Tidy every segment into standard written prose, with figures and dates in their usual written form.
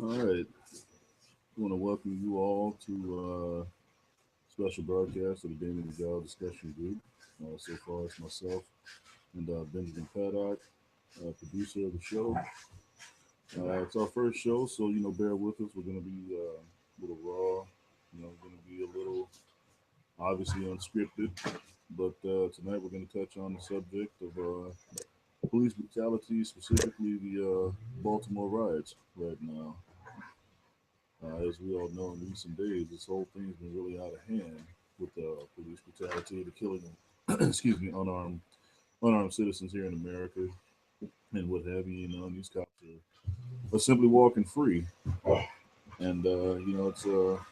All right. I want to welcome you all to special broadcast of the Damion Jiles Discussion Group. So far, it's myself and Benjamin Paddock, producer of the show. It's our first show, so bear with us. We're going to be a little raw. Going to be a little obviously unscripted. But tonight we're going to touch on the subject of police brutality, specifically the Baltimore riots right now. As we all know, in recent days, this whole thing's been really out of hand with police brutality, the killing of, excuse me, unarmed citizens here in America and what have you. And these cops are simply walking free, and it's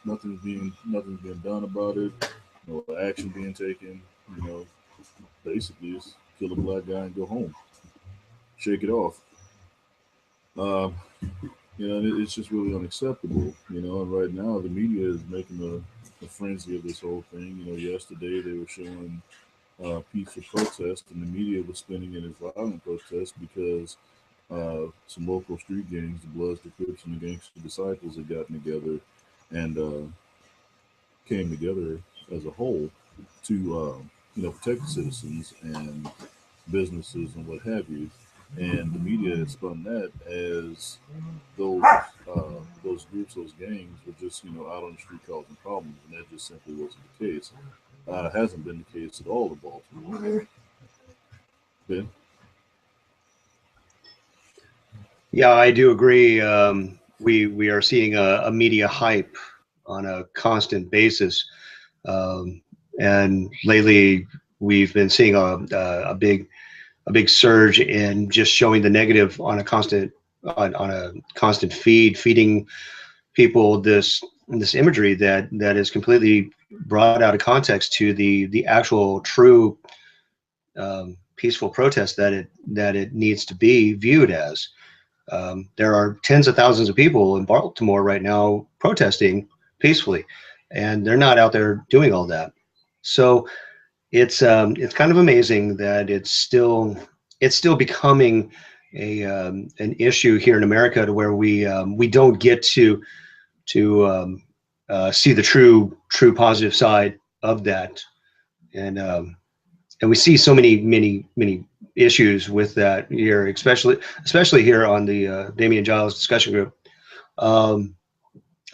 nothing's being done about it. No action being taken. You know, basically, it's kill a black guy and go home, shake it off. Um, it's just really unacceptable. And right now the media is making a frenzy of this whole thing. Yesterday they were showing peaceful protest, and the media was spinning it as violent protest because some local street gangs, the Bloods, the Crips, and the Gangster Disciples, had gotten together and came together as a whole to protect the citizens and businesses and what have you. And the media has spun that as those those groups, those gangs, were just out on the street causing problems, and that just simply wasn't the case. Hasn't been the case at all in Baltimore. Ben? Yeah, I do agree. We are seeing a media hype on a constant basis, um, and lately we've been seeing a big surge in just showing the negative on a constant feeding people this imagery that is completely brought out of context to the actual true peaceful protest that it needs to be viewed as. There are tens of thousands of people in Baltimore right now protesting peacefully, and they're not out there doing all that. So it's kind of amazing that it's still becoming an issue here in America to where we don't get to see the true positive side of that, and we see so many issues with that here, especially here on the Damion Jiles Discussion Group. Um,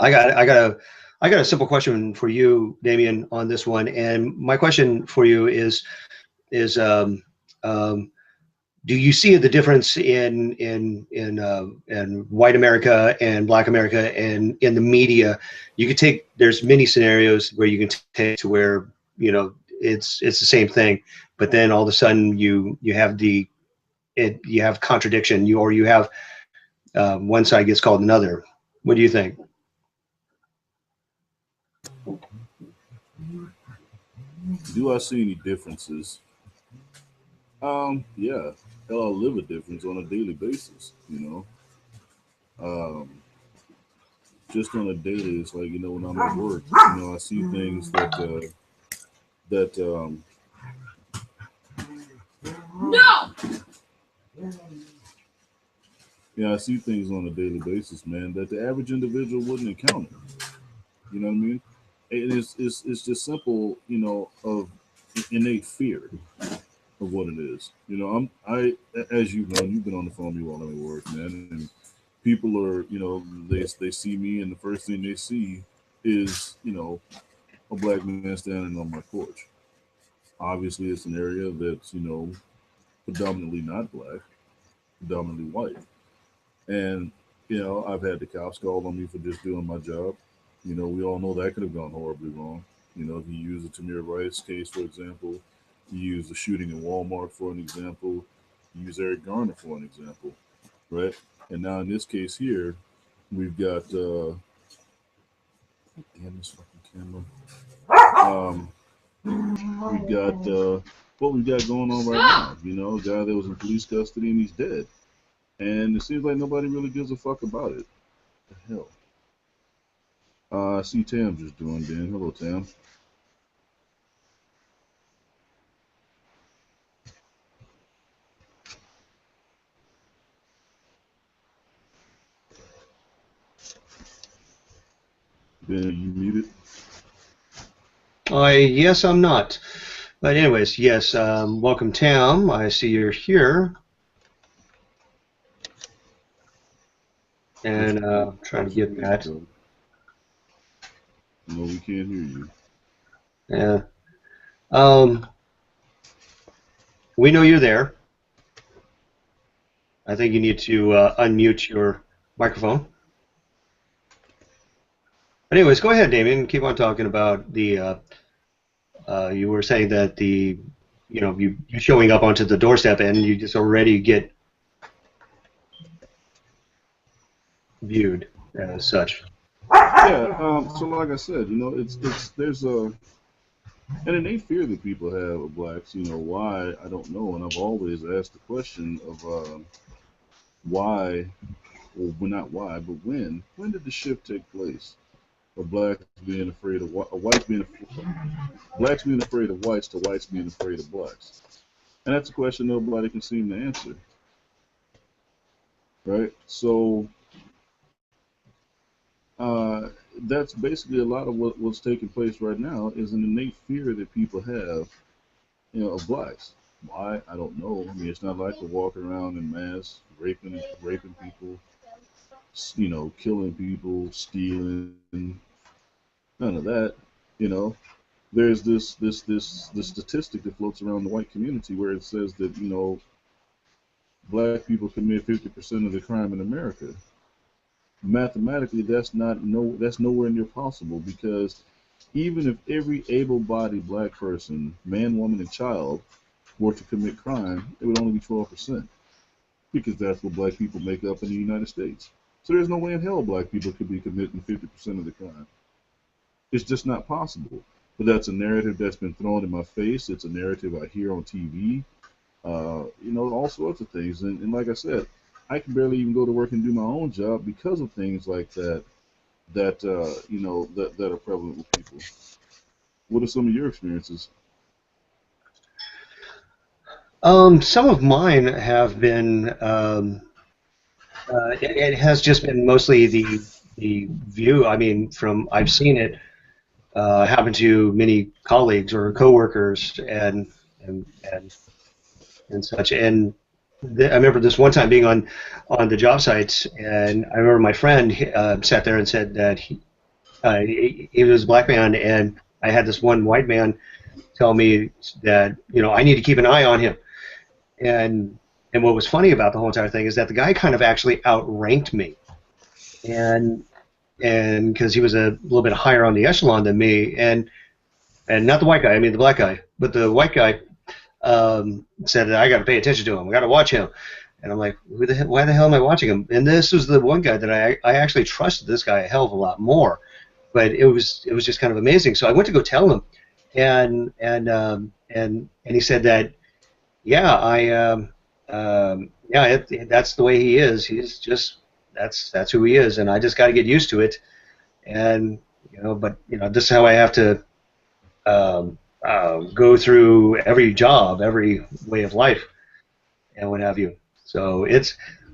I got a simple question for you, Damion, on this one, and my question for you is um, do you see the difference in white America and Black America and in the media? You could take there's many scenarios where you can take to where it's the same thing, but then all of a sudden you have you have contradiction, you have one side gets called another. What do you think? Do I see any differences? Yeah. Hell, I live a difference on a daily basis. Um, just on a daily, it's like when I'm at work, I see things that I see things on a daily basis, man, that the average individual wouldn't encounter. You know what I mean? It's just simple, of innate fear of what it is. As you know, you've been on the phone with me while I'm at work, man, and people are, they see me, and the first thing they see is, a black man standing on my porch. Obviously, it's an area that's, predominantly not black, predominantly white, and I've had the cops call on me for just doing my job. We all know that could have gone horribly wrong. If you use the Tamir Rice case, for example, you use the shooting in Walmart for an example, you use Eric Garner for an example, right? And now in this case here, we've got damn this fucking camera. We've got what we've got going on right now. A guy that was in police custody and he's dead, and it seems like nobody really gives a fuck about it. What the hell? I see Tam just joined in. Hello, Tam. Ben, are you muted? Yes, I'm not. But anyways, yes, welcome, Tam. I see you're here. And trying to get that. No, we can't hear you. Yeah. We know you're there. I think you need to unmute your microphone. But anyways, go ahead, Damion. Keep on talking about the. You were saying that the, you showing up onto the doorstep and you just already get viewed as such. Yeah. So like I said, there's an innate fear that people have of blacks. Why, I don't know, and I've always asked the question of why, or well, not why, but when. When did the shift take place of blacks being afraid of blacks being afraid of whites to whites being afraid of blacks? And that's a question nobody can seem to answer. Right? So that's basically a lot of what's taking place right now is an innate fear that people have, of blacks. Why? I don't know. I mean, it's not like we're walking around in mass raping people, killing people, stealing, none of that. You know, there's this statistic that floats around the white community where it says that black people commit 50% of the crime in America. Mathematically, that's nowhere near possible, because even if every able-bodied black person, man, woman, and child, were to commit crime, it would only be 12%, because that's what black people make up in the United States. So there's no way in hell black people could be committing 50% of the crime. It's just not possible. But that's a narrative that's been thrown in my face. It's a narrative I hear on TV. All sorts of things. And like I said, I can barely even go to work and do my own job because of things like that that are prevalent with people. What are some of your experiences? Some of mine have been. It has just been mostly the view. I mean, I've seen it happen to many colleagues or coworkers and and such. And I remember this one time being on the job sites, and I remember my friend sat there and said that he was a black man, and I had this one white man tell me that I need to keep an eye on him. And what was funny about the whole entire thing is that the guy kind of actually outranked me, and because he was a little bit higher on the echelon than me, and not the white guy, I mean the black guy, but the white guy said that I got to pay attention to him, I got to watch him, and I'm like, why the hell am I watching him? And this was the one guy that I actually trusted this guy a hell of a lot more, but it was just kind of amazing. So I went to go tell him, and he said that, yeah, that's the way he is. He's just that's who he is, and I just got to get used to it. And but this is how I have to go through every job, every way of life, and what have you. So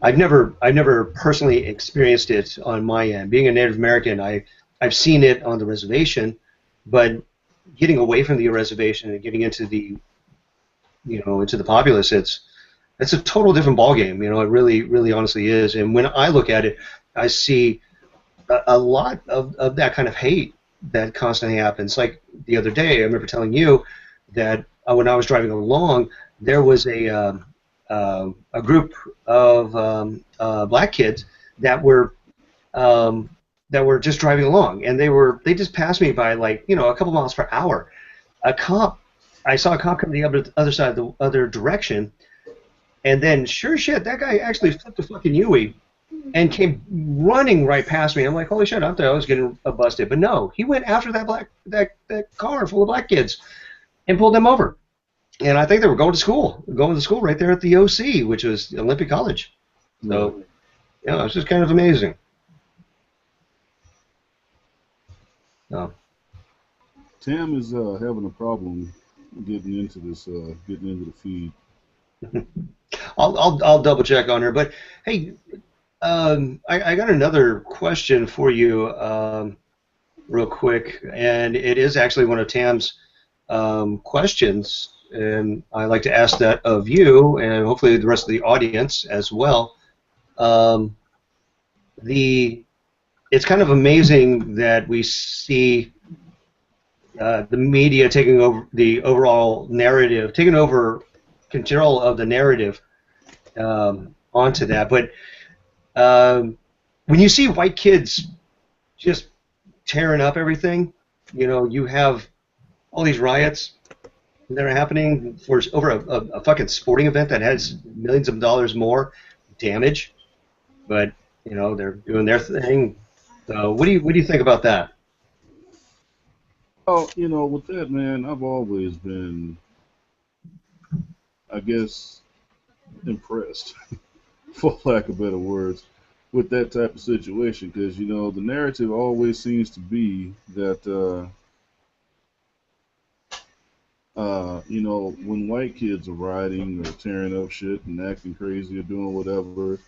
I've never personally experienced it on my end. Being a Native American, I've seen it on the reservation, but getting away from the reservation and getting into the into the populace, it's a total different ballgame. It really honestly is. And when I look at it, I see a lot of that kind of hate that constantly happens. Like the other day, I remember telling you that when I was driving along, there was a group of black kids that were just driving along, and they just passed me by like a couple miles per hour. I saw a cop come the other side of the other direction, and then sure shit, that guy actually flipped a fucking Yui and came running right past me. I'm like, holy shit, I thought I was getting busted. But no, he went after that car full of black kids and pulled them over. And I think they were going to school right there at the OC, which was Olympic College. So, it was just kind of amazing. Oh. Tam is having a problem getting into the feed. I'll double check on her. But hey, I got another question for you. real quick, and it is actually one of Tam's questions, and I like to ask that of you, and hopefully the rest of the audience as well. Um, it's kind of amazing that we see the media taking over the overall narrative, taking over control of the narrative onto that. But when you see white kids just tearing up everything, you know, you have all these riots that are happening for over a fucking sporting event that has millions of dollars more damage, but you know they're doing their thing. So what do you think about that? Oh, you know, with that, man, I've always been, I guess, impressed, for lack of better words, with that type of situation. Because, you know, the narrative always seems to be that, you know, when white kids are rioting or tearing up shit and acting crazy or doing whatever,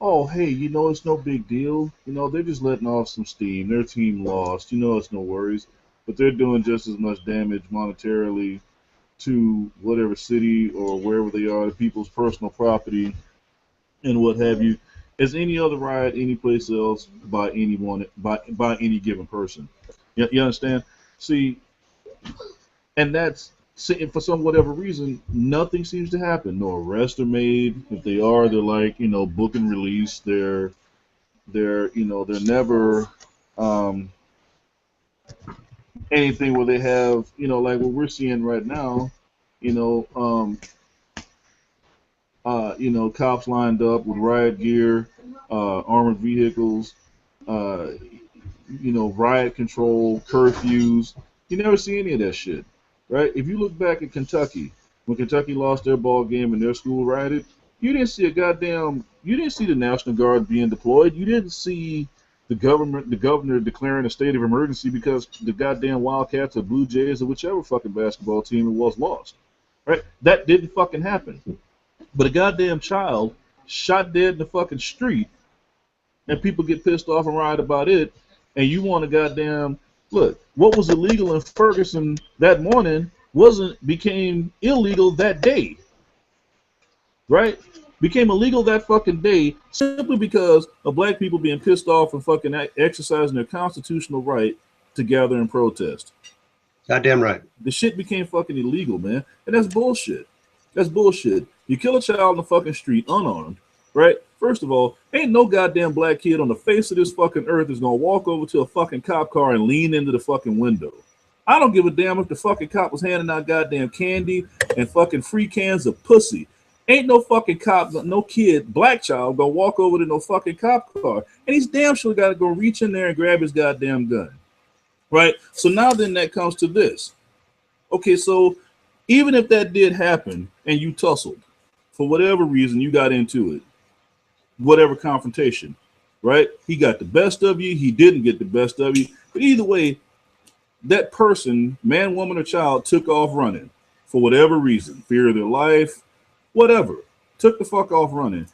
oh, hey, you know, it's no big deal. You know, they're just letting off some steam. Their team lost. You know, it's no worries. But they're doing just as much damage monetarily to whatever city or wherever they are, to people's personal property and what have you, as any other riot any place else by anyone by any given person. You understand? See, and that's see, for some whatever reason, nothing seems to happen. No arrests are made. If they are, they're like, you know, book and release. They're you know, they're never um, anything where they have, you know, like what we're seeing right now, you know, you know, cops lined up with riot gear, armored vehicles, uh, you know, riot control, curfews. You never see any of that shit, right? If you look back at Kentucky, when Kentucky lost their ball game and their school rioted, you didn't see the National Guard being deployed. You didn't see the governor declaring a state of emergency because the goddamn Wildcats or Blue Jays or whichever fucking basketball team it was lost, right? That didn't fucking happen. But a goddamn child shot dead in the fucking street, and people get pissed off and riot about it, and you want to goddamn look. What was illegal in Ferguson that morning wasn't became illegal that day, right? Became illegal that fucking day simply because of black people being pissed off and fucking exercising their constitutional right to gather and protest. Goddamn right. The shit became fucking illegal, man, and that's bullshit. That's bullshit. You kill a child in the fucking street unarmed, right? First of all, ain't no goddamn black kid on the face of this fucking earth is gonna walk over to a fucking cop car and lean into the fucking window. I don't give a damn if the fucking cop was handing out goddamn candy and fucking free cans of pussy. Ain't no fucking cop, no kid, black child, gonna walk over to no fucking cop car. And he's damn sure gotta go reach in there and grab his goddamn gun. Right? So now then that comes to this. Okay, so even if that did happen and you tussled, for whatever reason you got into it, whatever confrontation, right? He got the best of you, he didn't get the best of you. But either way, that person, man, woman, or child, took off running for whatever reason, fear of their life, whatever, took the fuck off running.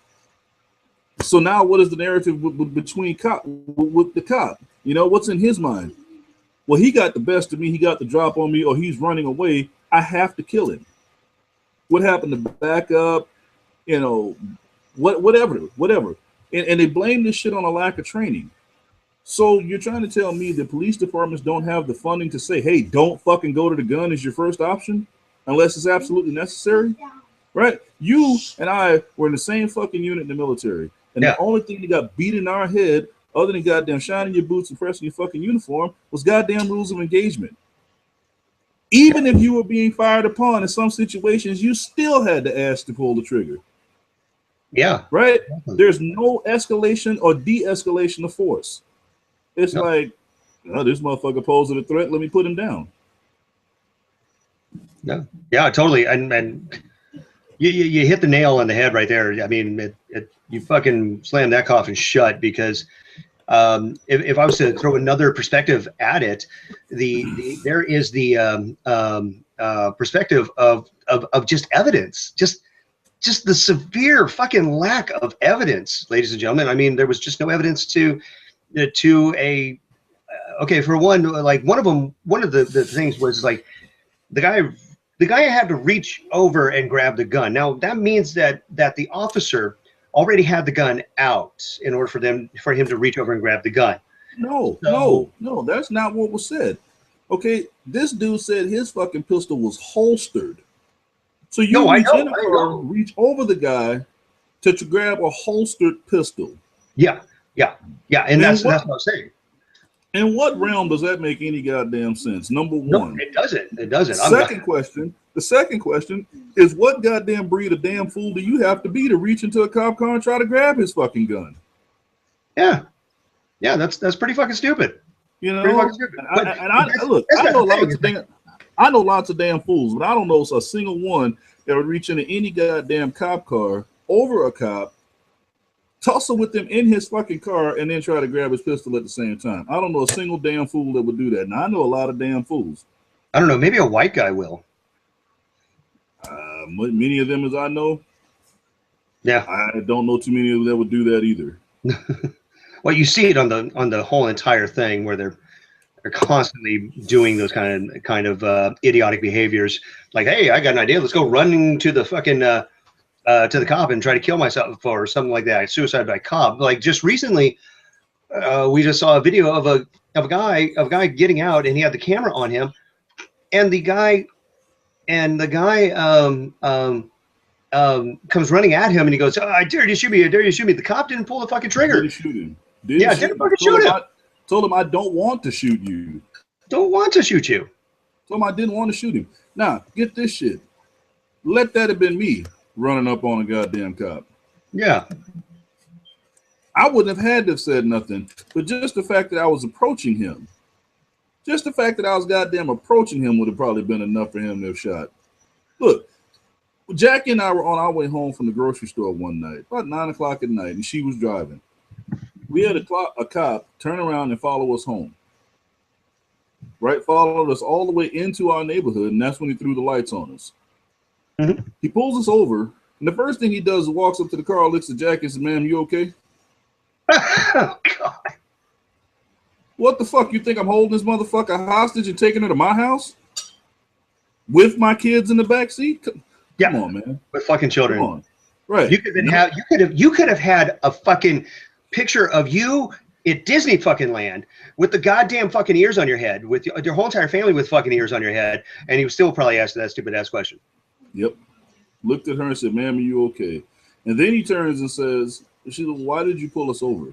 So now what is the narrative between cop with the cop? You know, what's in his mind? Well, he got the best of me, he got the drop on me, or he's running away. I have to kill him. What happened to back up? You know, whatever. And they blame this shit on a lack of training. So you're trying to tell me that police departments don't have the funding to say, hey, don't fucking go to the gun as your first option unless it's absolutely necessary? Right? You and I were in the same fucking unit in the military. And the only thing that got beat in our head, other than goddamn shining your boots and pressing your fucking uniform, was goddamn rules of engagement. Even if you were being fired upon in some situations, you still had to ask to pull the trigger. Yeah. Right? There's no escalation or de-escalation of force. It's like, oh, this motherfucker posed a threat, let me put him down. Yeah, totally. And you hit the nail on the head right there. I mean, you fucking slammed that coffin shut, because if I was to throw another perspective at it, there is the perspective of just evidence, just the severe fucking lack of evidence, ladies and gentlemen. I mean, there was just no evidence to okay, for one, like one of the things was like the guy had to reach over and grab the gun. Now that means that the officer already had the gun out in order for him to reach over and grab the gun. No, that's not what was said. Okay, this dude said his fucking pistol was holstered. So you reach over the guy to grab a holstered pistol. Yeah, and that's what I'm saying. In what realm does that make any goddamn sense? Number one. No, it doesn't. It doesn't. The second question is, what goddamn breed of damn fool do you have to be to reach into a cop car and try to grab his fucking gun? Yeah, that's pretty fucking stupid. You know, I know lots of damn fools, but I don't know a single one that would reach into any goddamn cop car over a cop, tussle with him in his fucking car, and then try to grab his pistol at the same time. I don't know a single damn fool that would do that. And I know a lot of damn fools. I don't know. Maybe a white guy will. Many of them, as I know. Yeah. I don't know too many of them that would do that either. Well, you see it on the whole entire thing where they're constantly doing those kind of idiotic behaviors. Like, hey, I got an idea. Let's go running to the fucking to the cop and try to kill myself or something like that. Suicide by cop. Like just recently, we just saw a video of a guy getting out, and he had the camera on him, and the guy comes running at him, and he goes, oh, I dare you shoot me. I dare you shoot me. The cop didn't pull the fucking trigger. Didn't shoot him. Didn't fucking shoot him. Told him I don't want to shoot you. Don't want to shoot you. Told him I didn't want to shoot him. Now, get this shit. Let that have been me running up on a goddamn cop. Yeah. I wouldn't have had to have said nothing, but just the fact that I was approaching him, just the fact that I was goddamn approaching him would have probably been enough for him to have shot. Look, Jackie and I were on our way home from the grocery store one night, about 9 o'clock at night, and she was driving. We had a cop turn around and follow us home. Right? Followed us all the way into our neighborhood, and that's when he threw the lights on us. Mm-hmm. He pulls us over, and the first thing he does is walks up to the car, looks at Jackie and says, ma'am, you okay? Oh, God. What the fuck? You think I'm holding this motherfucker hostage and taking her to my house? With my kids in the back seat? Come on, man. With fucking children. Come on. Right. You could have had a fucking picture of you at Disney fucking land with the goddamn fucking ears on your head, with your whole entire family with fucking ears on your head, and he was still probably asked that stupid ass question. Yep. Looked at her and said, ma'am, are you okay? And then he turns and says, she said, why did you pull us over?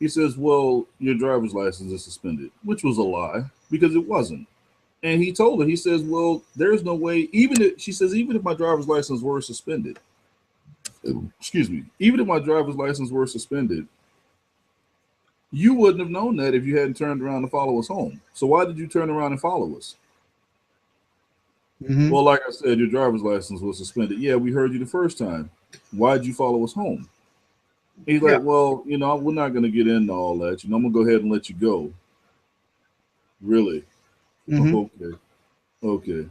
He says, well, your driver's license is suspended, which was a lie because it wasn't. And he told her, he says, well, there's no way, even if my driver's license were suspended, excuse me, even if my driver's license were suspended, you wouldn't have known that if you hadn't turned around to follow us home. So why did you turn around and follow us? Mm-hmm. Well, like I said, your driver's license was suspended. Yeah, we heard you the first time. Why did you follow us home? He's like, well, you know, we're not going to get into all that. You know, I'm going to go ahead and let you go. Really? Mm-hmm. Okay.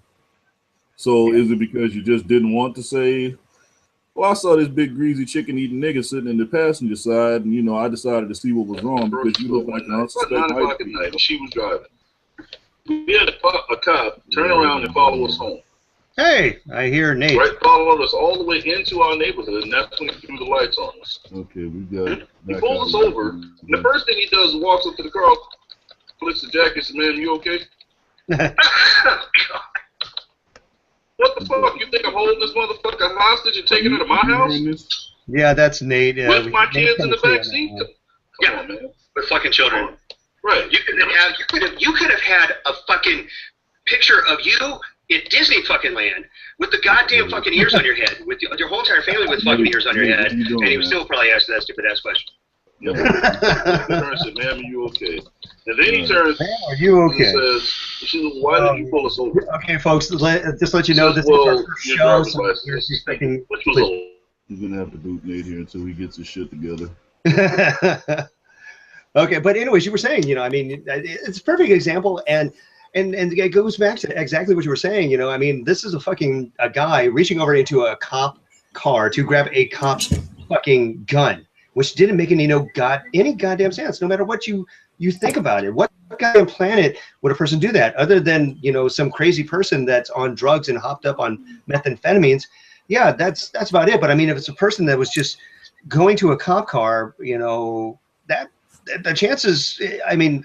So is it because you just didn't want to say, well, I saw this big greasy chicken eating nigga sitting in the passenger side, and, you know, I decided to see what was wrong because you look like an unsuspect 9 o'clock at night, and she was driving. We had a cop turn around and follow us home. Hey, I hear Nate. Right, followed us all the way into our neighborhood, and that's when he threw the lights on us. Okay, we got. He pulls us over, and the first thing he does is walks up to the car, flicks the jacket, and says, "Man, you okay?" What the fuck? You think I'm holding this motherfucker hostage and taking her to my house? Yeah, that's Nate. With my kids in the back seat? Come on, man. With fucking children. Right. You could have had a fucking picture of you at Disney fucking land with the goddamn fucking ears on your head, with your whole entire family with fucking ears on your head, and he was still probably asked that stupid ass question. Yep. He turns and said, "Ma'am, are you okay?" And then he turns. "Ma'am, are you okay?" And says, she says, "Why did you pull us over?" Okay, folks, just let you know this is our first show. So you're expecting. He's gonna have to boot Nate here until he gets his shit together. Okay, but anyways, you were saying, you know, I mean, it's a perfect example, and it goes back to exactly what you were saying. You know, I mean, this is a guy reaching over into a cop car to grab a cop's fucking gun, which didn't make any goddamn sense. No matter what you you think about it. What goddamn planet would a person do that other than, you know, some crazy person that's on drugs and hopped up on methamphetamines? Yeah, that's about it. But I mean, if it's a person that was just going to a cop car, you know, that the chances, I mean,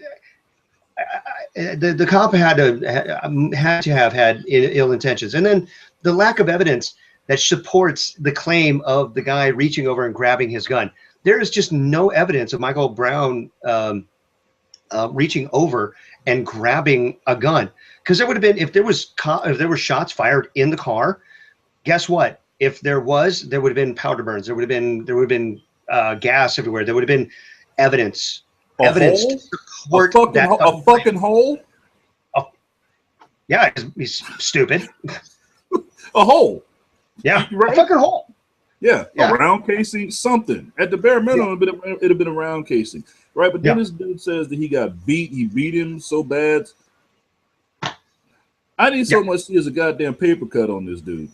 the cop had to have had ill intentions, and then the lack of evidence that supports the claim of the guy reaching over and grabbing his gun. There is just no evidence of Michael Brown reaching over and grabbing a gun, because there would have been, if there were shots fired in the car. Guess what? If there was, there would have been powder burns. There would have been gas everywhere. There would have been evidence. A Evidence hole? to support that. A fucking hole? Yeah, he's stupid. A hole. Yeah, right? A fucking hole. Yeah, a round casing, something. At the bare minimum, it'd have been a round casing, right? But then this dude says that he got beat. He beat him so bad. I didn't so much see as a goddamn paper cut on this dude.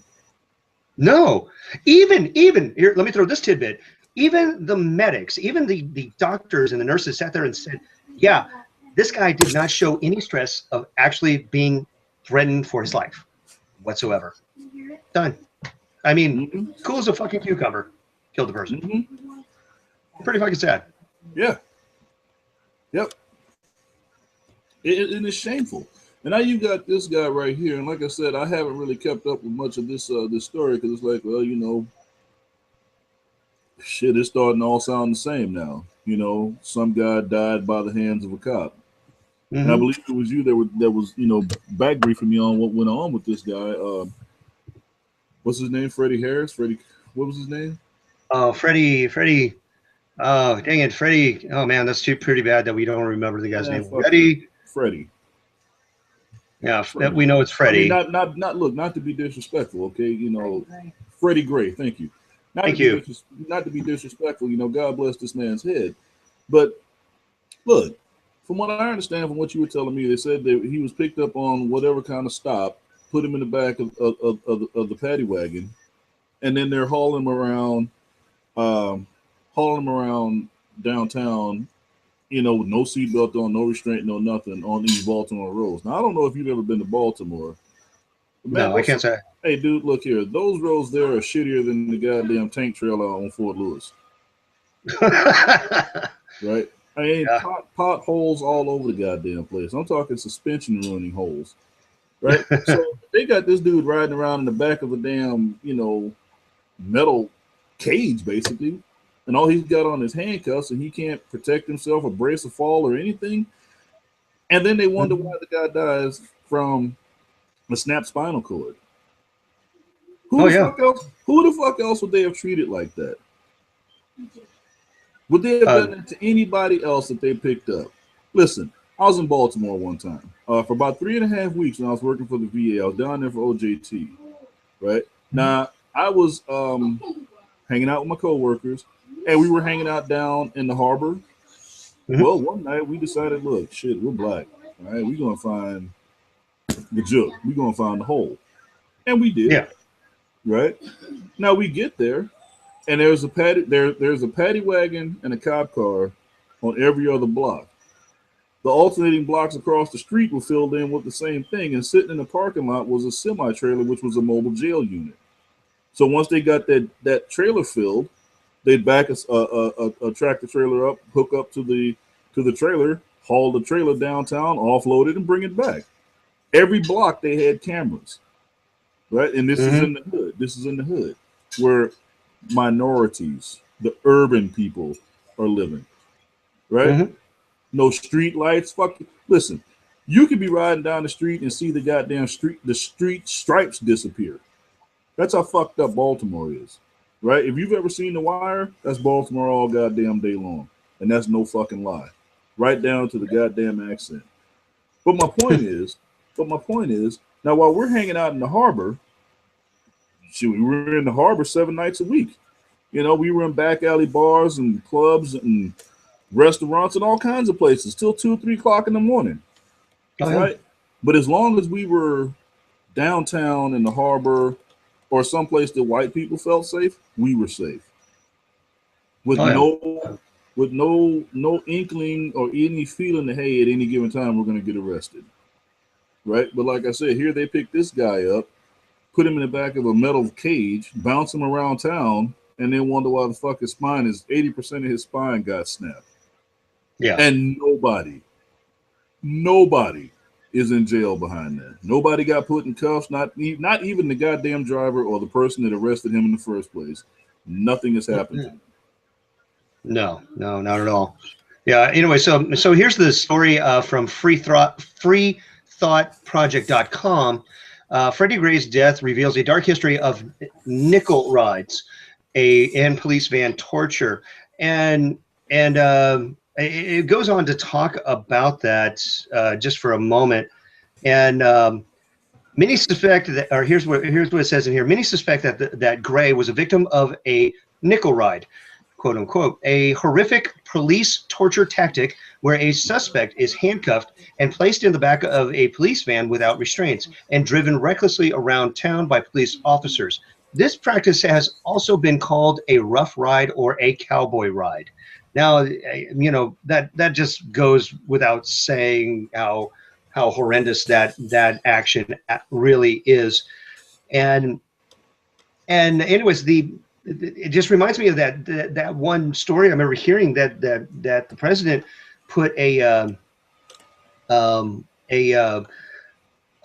No, even here, let me throw this tidbit. Even the medics, even the doctors and the nurses sat there and said, yeah, this guy did not show any stress of actually being threatened for his life whatsoever. Done. I mean, cool as a fucking cucumber. Killed the person. Pretty fucking sad. Yeah. Yep. And it's shameful. And now you got this guy right here, and like I said, I haven't really kept up with much of this this story, because it's like, well, you know, shit is starting to all sound the same now. You know, some guy died by the hands of a cop. And I believe it was you that was, you know, back briefing me on what went on with this guy. What's his name? Freddie Harris? What was his name? Freddie. Oh, dang it, Freddie. Oh man, that's pretty bad that we don't remember the guy's name. Freddie. Yeah, Freddie. We know it's Freddie. I mean, not to be disrespectful, okay? You know, Freddie Gray. Thank you. Not to be disrespectful. You know, God bless this man's head. But look, from what I understand, from what you were telling me, they said that he was picked up on whatever kind of stop, put him in the back of the paddy wagon, and then they're hauling him around downtown, you know, with no seatbelt on, no restraint, no nothing on these Baltimore roads. Now, I don't know if you've ever been to Baltimore. Man, no, I can't say. Hey, dude, look here. Those roads there are shittier than the goddamn tank trailer on Fort Lewis. Right? I mean, potholes all over the goddamn place. I'm talking suspension ruining holes. Right? So they got this dude riding around in the back of a damn, you know, metal cage, basically. And all he's got on is handcuffs, and he can't protect himself or brace a fall or anything. And then they wonder why the guy dies from a snapped spinal cord. Who the fuck else would they have treated like that? Would they have done that to anybody else that they picked up? Listen, I was in Baltimore one time for about 3.5 weeks when I was working for the VA. I was down there for OJT. Right? Now, I was hanging out with my coworkers, and we were hanging out down in the harbor. Well, one night we decided, look, shit, we're black. All right, we're going to find the joke. We're going to find the hole. And we did. Yeah. Right? Now we get there, and there's a paddy wagon and a cop car on every other block. The alternating blocks across the street were filled in with the same thing, and sitting in the parking lot was a semi-trailer, which was a mobile jail unit. So once they got that trailer filled, they'd back a tractor trailer up, hook up to the trailer, haul the trailer downtown, offload it, and bring it back. Every block they had cameras, right? And this is in the hood. This is in the hood where minorities, the urban people, are living, right? No street lights. Fuck. Listen, you could be riding down the street and see the goddamn street stripes disappear. That's how fucked up Baltimore is. Right? If you've ever seen The Wire, that's Baltimore all goddamn day long. And that's no fucking lie. Right down to the goddamn accent. But my point is, now while we're hanging out in the harbor, we were in the harbor 7 nights a week. You know, we were in back alley bars and clubs and restaurants and all kinds of places till 2 or 3 o'clock in the morning. Right? But as long as we were downtown in the harbor or someplace that white people felt safe, we were safe. With with no inkling or any feeling that, hey, at any given time we're going to get arrested, right? But like I said, here they pick this guy up, put him in the back of a metal cage, bounce him around town, and then wonder why the fuck his spine is 80% of his spine got snapped. Yeah. And nobody is in jail behind that. Nobody got put in cuffs, not even the goddamn driver or the person that arrested him in the first place. Nothing has happened to them. No, not at all. Yeah. Anyway, so here's the story from freethoughtproject.com. Freddie Gray's death reveals a dark history of nickel rides, and police van torture, and it goes on to talk about that just for a moment, and many suspect that, or here's what it says in here. Many suspect that Gray was a victim of a nickel ride, quote unquote, a horrific police torture tactic where a suspect is handcuffed and placed in the back of a police van without restraints and driven recklessly around town by police officers. This practice has also been called a rough ride or a cowboy ride. Now, that just goes without saying how horrendous that action really is. And anyways, it just reminds me of that one story I remember hearing that the president put a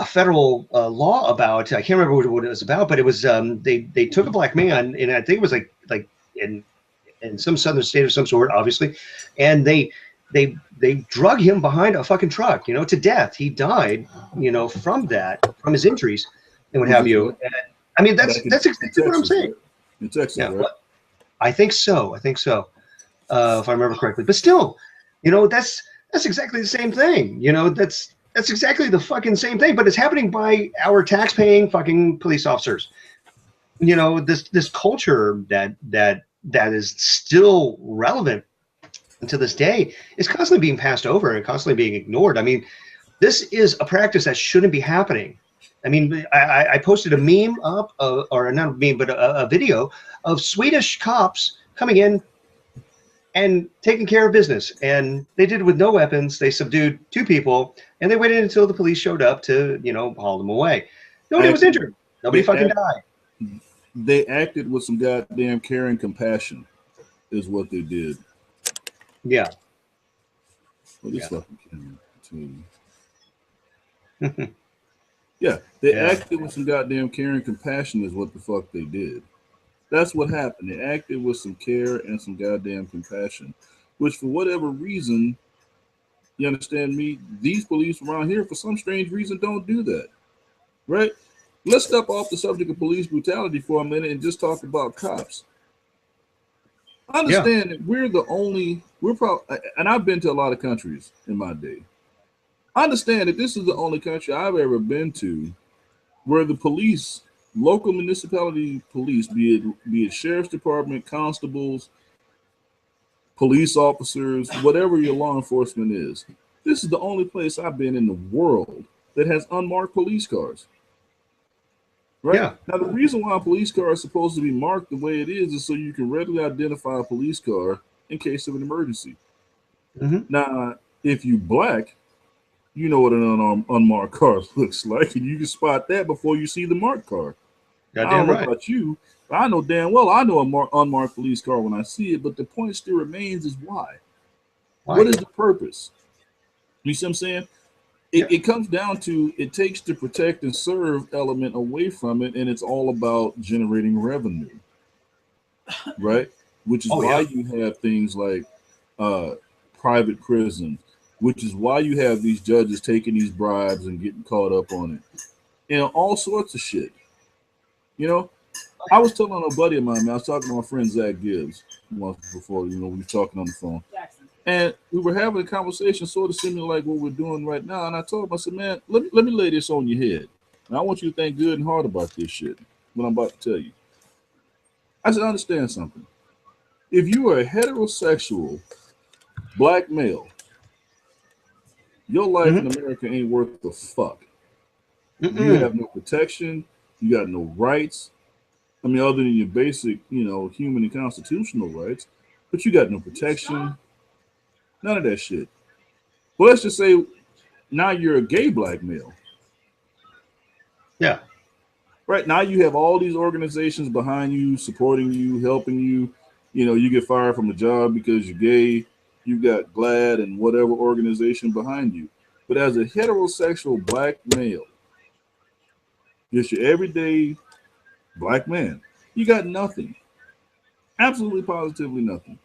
federal law about. I can't remember what it was about, but it was they took a black man, and I think it was like in some southern state of some sort, obviously, and they drug him behind a fucking truck, to death. He died, from his injuries and what have you. And, I mean, that's exactly Texas, what I'm saying. Right? In Texas, Yeah, right? I think so. If I remember correctly. But still, that's exactly the same thing. That's exactly the fucking same thing. But it's happening by our tax-paying fucking police officers. This culture that is still relevant to this day is constantly being passed over and constantly being ignored. I mean, this is a practice that shouldn't be happening. I mean, I posted a meme up, or not a meme, but a video of Swedish cops coming in and taking care of business. And they did it with no weapons. They subdued 2 people, and they waited until the police showed up to, haul them away. Nobody was injured. Nobody fucking died. They acted with some goddamn care and compassion, is what they did. Yeah. Well, this fucking camera. Yeah, they acted with some goddamn care and compassion, is what the fuck they did. That's what happened. They acted with some care and some goddamn compassion, which for whatever reason, you understand me, these police around here, for some strange reason, don't do that. Right? Let's step off the subject of police brutality for a minute and just talk about cops. I understand that we're probably, and I've been to a lot of countries in my day. I understand that this is the only country I've ever been to where the police, local municipality police, be it sheriff's department, constables, police officers, whatever your law enforcement is, this is the only place I've been in the world that has unmarked police cars. Right? Yeah. Now, the reason why a police car is supposed to be marked the way it is so you can readily identify a police car in case of an emergency. Mm-hmm. Now, if you black, you know what an unmarked car looks like, and you can spot that before you see the marked car. I don't know about you, but I know damn well I know an unmarked police car when I see it, but the point still remains is why? What is the purpose? You see what I'm saying? It comes down to, it takes the protect and serve element away from it, and it's all about generating revenue, right? Which is why you have things like private prisons, which is why you have these judges taking these bribes and getting caught up on it, all sorts of shit. I was telling a buddy of mine, I was talking to my friend Zach Gibbs once before, we were talking on the phone. And we were having a conversation sort of similar like what we're doing right now. And I told him, I said, man, let me lay this on your head. And I want you to think good and hard about this shit, what I'm about to tell you. I said, understand something. If you are a heterosexual black male, your life in America ain't worth the fuck. You have no protection. You got no rights. I mean, other than your basic, human and constitutional rights. but you got no protection, none of that shit. Well, let's just say now you're a gay black male. Yeah. Right now you have all these organizations behind you, supporting you, helping you. You know, you get fired from a job because you're gay. You got GLAD and whatever organization behind you. But as a heterosexual black male, just your everyday black man, you got nothing. Absolutely positively nothing.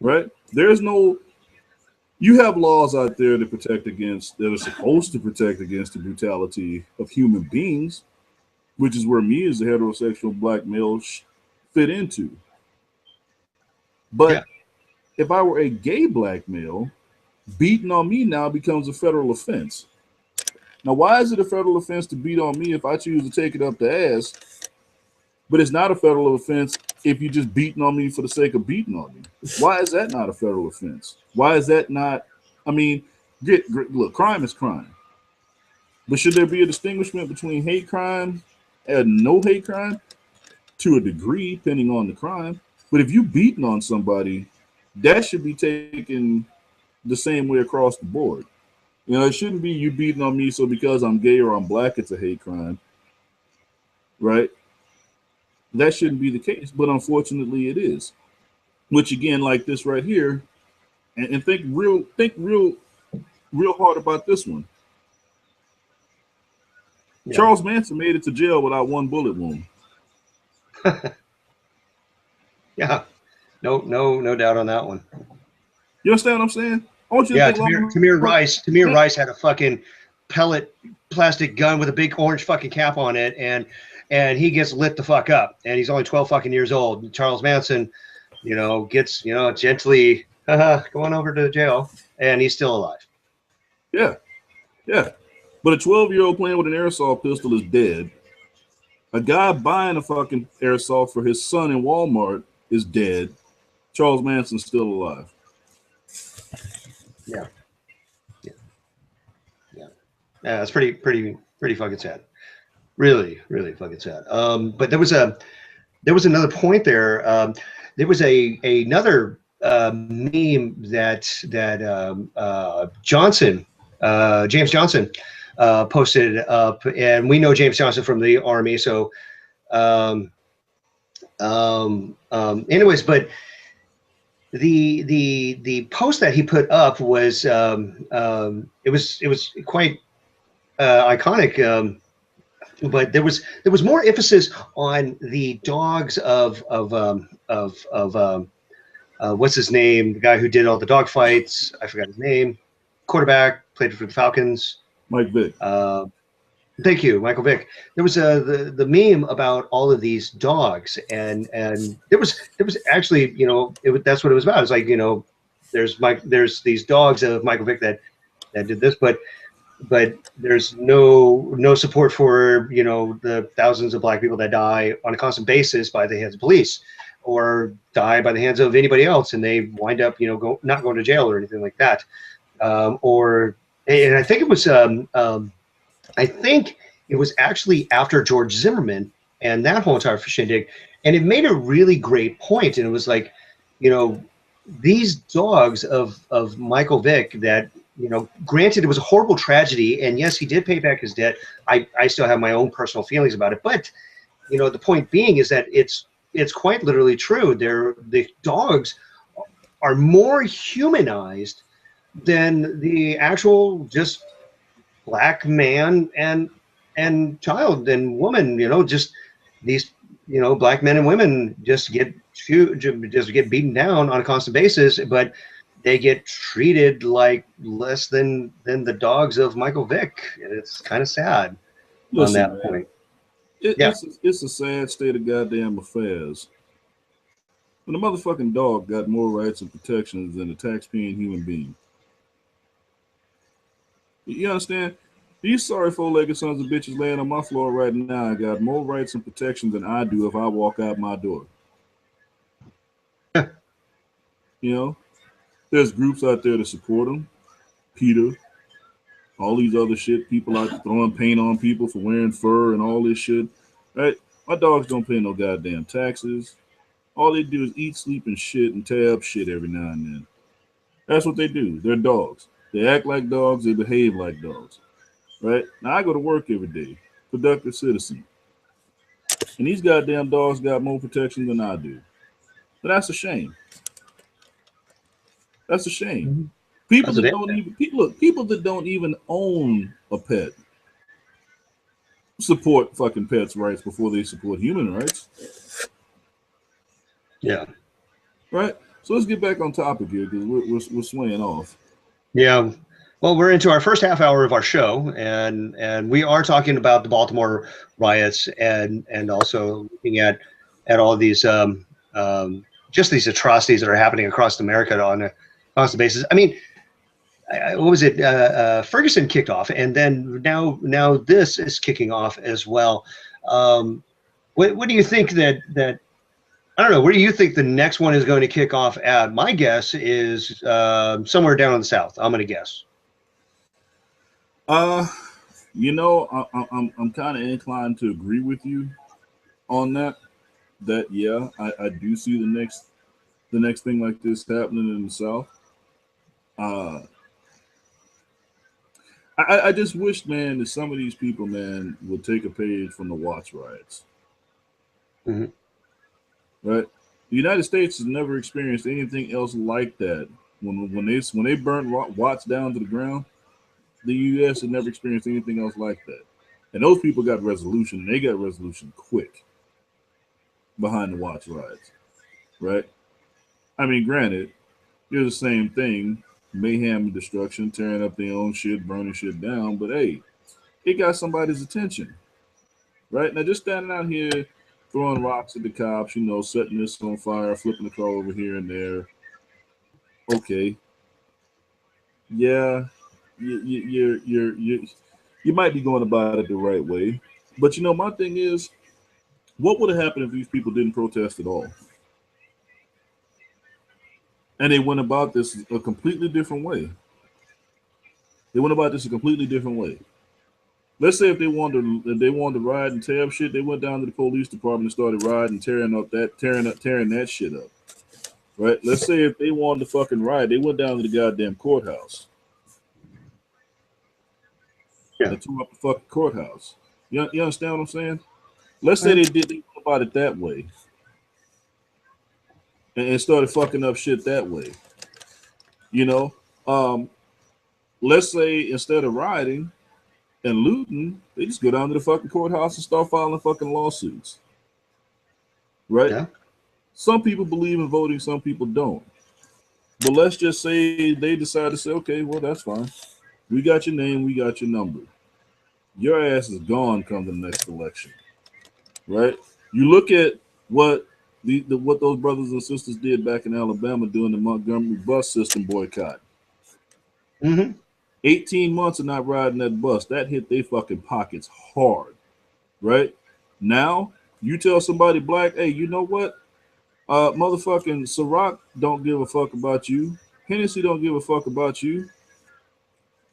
Right? There's no, you have laws out there to protect against, that are supposed to protect against the brutality of human beings, which is where me as a heterosexual black male fit into. Yeah. But if I were a gay black male, beating on me now becomes a federal offense. Now, why is it a federal offense to beat on me if I choose to take it up the ass, but it's not a federal offense if you're just beating on me for the sake of beating on me? Why is that not a federal offense? Why is that not? I mean, look, crime is crime. But should there be a distinguishment between hate crime and no hate crime? To a degree, depending on the crime. But if you beating on somebody, that should be taken the same way across the board. You know, it shouldn't be you beating on me so because I'm gay or I'm black, it's a hate crime, right? That shouldn't be the case, but unfortunately, it is. Which again, like this right here, and real hard about this one. Yeah. Charles Manson made it to jail without one bullet wound. Yeah. No doubt on that one. You understand what I'm saying? I want you to Yeah. think long. Tamir Rice had a fucking pellet plastic gun with a big orange fucking cap on it, and he gets lit the fuck up, and he's only 12 fucking years old. And Charles Manson, gets gently going over to jail, and he's still alive. Yeah, yeah. But a 12-year-old playing with an airsoft pistol is dead. A guy buying a fucking airsoft for his son in Walmart is dead. Charles Manson's still alive. Yeah. Yeah. Yeah. Yeah. That's pretty fucking sad. Really fucking sad. But there was another point there. There was another meme that Johnson, James Johnson, posted up, and we know James Johnson from the Army. So, anyways, but the post that he put up was it was quite iconic. But there was more emphasis on the dogs of what's his name, the guy who did all the dog fights. I forgot his name. Quarterback, played for the Falcons. Mike Vick. Thank you, Michael Vick. There was the meme about all of these dogs, and there was actually that's what it was about. It's like there's these dogs of Michael Vick that did this, but there's no support for the thousands of black people that die on a constant basis by the hands of police, or die by the hands of anybody else, and they wind up not going to jail or anything like that. And I think it was actually after George Zimmerman and that whole entire shindig, and it made a really great point, and it was like, these dogs of Michael Vick that, granted it was a horrible tragedy, and yes, he did pay back his debt. I still have my own personal feelings about it, but the point being is that it's quite literally true. The dogs are more humanized than the actual just black man and child and woman. Just these black men and women just get beaten down on a constant basis, but they get treated like less than the dogs of Michael Vick, and it's kind of sad. Listen, on that man, point. it's a sad state of goddamn affairs. When the motherfucking dog got more rights and protections than a taxpaying human being. You understand? These sorry four-legged sons of bitches laying on my floor right now got more rights and protections than I do if I walk out my door. There's groups out there to support them. PETA, all these other shit. People out throwing paint on people for wearing fur and all this shit. Right? My dogs don't pay no goddamn taxes. All they do is eat, sleep, and shit and tab shit every now and then. That's what they do. They're dogs. They act like dogs. They behave like dogs. Right? Now I go to work every day, productive citizen, and these goddamn dogs got more protection than I do. But that's a shame. That's a shame. Mhm. People That's a that damn don't shame. even look, people that don't even own a pet support fucking pets' rights before they support human rights. Yeah. Right? So let's get back on topic here because we're swaying off. Yeah. Well, we're into our first half hour of our show, and we are talking about the Baltimore riots and also looking at all these just these atrocities that are happening across America on a constant basis. I mean, what was it? Ferguson kicked off, and then now this is kicking off as well. What do you think that I don't know. Where do you think the next one is going to kick off at? My guess is somewhere down in the South. I'm going to guess. Uh, you know, I'm kind of inclined to agree with you on that. That yeah, I do see the next thing like this happening in the South. Uh, I just wish, man, that some of these people, man, would take a page from the Watts riots. Hmm. Right? The United States has never experienced anything else like that. When they burnt Watts down to the ground, the U.S. had never experienced anything else like that. And those people got resolution, and they got resolution quick behind the Watts riots. Right? I mean, granted, they're the same thing, mayhem and destruction, tearing up their own shit, burning shit down. But hey, it got somebody's attention. Right? Now, just standing out here throwing rocks at the cops, setting this on fire, flipping the car over here and there. Okay, yeah, you might be going about it the right way, but my thing is, what would have happened if these people didn't protest at all, and they went about this a completely different way? They went about this a completely different way. Let's say if they wanted to ride and tear up shit, they went down to the police department and started riding, tearing that shit up. Right? Let's say if they wanted to fucking ride, they went down to the goddamn courthouse Yeah. and tore up the fucking courthouse. You understand what I'm saying? Let's say Yeah. they went about it that way and started fucking up shit that way. You know, um, let's say instead of rioting and looting, they just go down to the fucking courthouse and start filing fucking lawsuits. Right? Yeah. Some people believe in voting, some people don't. But let's just say they decide to say, okay, well, that's fine. We got your name, we got your number. Your ass is gone come the next election. Right? You look at what what those brothers and sisters did back in Alabama during the Montgomery bus system boycott. Hmm. 18 months of not riding that bus, that hit their fucking pockets hard. Right? Now, you tell somebody black, hey, you know what? Motherfucking Ciroc don't give a fuck about you. Hennessy don't give a fuck about you.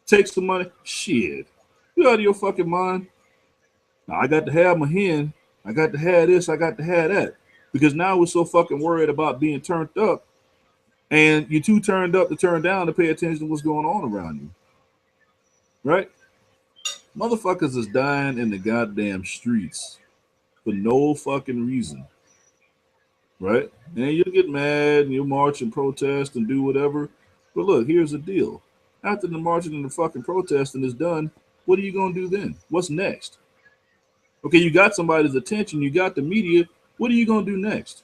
Take some money. Shit. You out of your fucking mind? Now I got to have my hen. I got to have this. I got to have that. Because now we're so fucking worried about being turned up, and you're too turned up to turn down to pay attention to what's going on around you. Right? Motherfuckers is dying in the goddamn streets for no fucking reason. Right? And you'll get mad and you'll march and protest and do whatever. But look, here's the deal. After the marching and the fucking protesting is done, what are you gonna do then? What's next? Okay, you got somebody's attention, you got the media. What are you gonna do next?